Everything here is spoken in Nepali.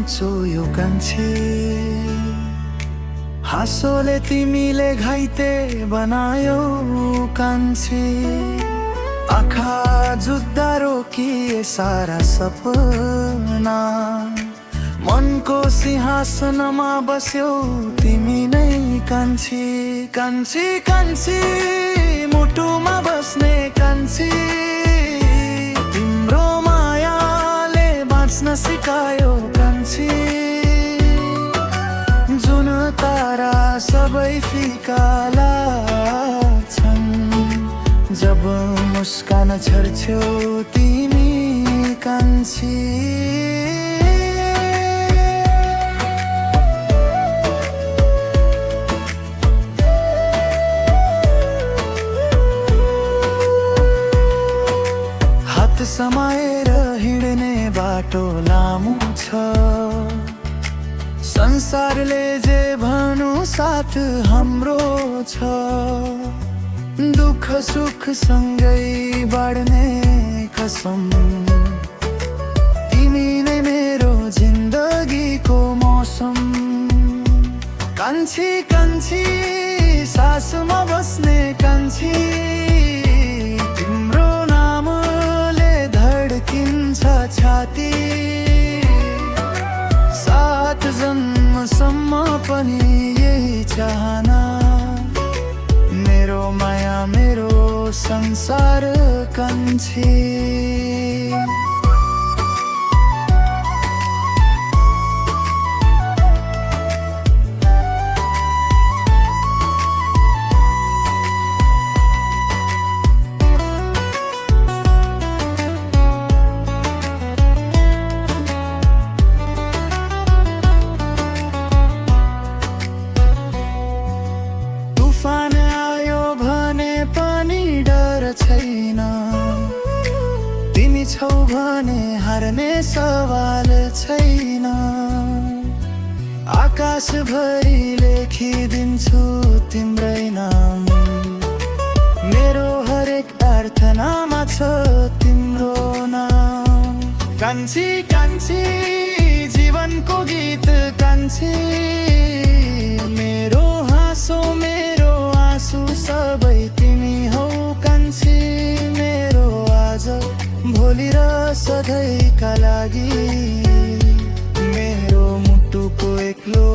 बनाउँछौ यो कान्छी। हाँसोले तिमीले घाइते बनायो कान्छी। आँखा जुत्दा रोकिए सारा सपना। मनको सिंहासनमा बस्यौ तिमी नै कान्छी। कान्छी कान्छी मुटुमा बस्ने कान्छी। तिम्रो मायाले बाँच्न सिकायो कान्छी। जुन तारा सबै फिका लाग्छन् जब मुस्कान छर्छौ तिमी कान्छी। हात समाएर हिँड्ने बाटो लामो छ। संसारले जे भनु साथ हाम्रो छ। दुःख सुख सँगै बाड्ने कसम। तिमी नै मेरो जिन्दगीको मौसम। कान्छी कान्छी सासमा बस्ने कान्छी। तिम्रो नामले धड्किन्छ छाती। 7 जन्मसम्म पनि यही चाहना। मेरो माया मेरो संसार कान्छी। तूफान आयो भने पनि डर छैन। तिमी छौ भने हार्ने सवाल छैन। आकाशभरि लेखिदिन्छु तिम्रै नाम। मेरो हरेक प्रार्थनामा छ तिम्रो नाम। कान्छी कान्छी जीवनको गीत कान्छी। मेरो हाँसो मेरो आँसु सबै तिमी हौ कान्छी। मेरो आज भोलि र सधैँका लागि। मेरो मुटुको एक्लो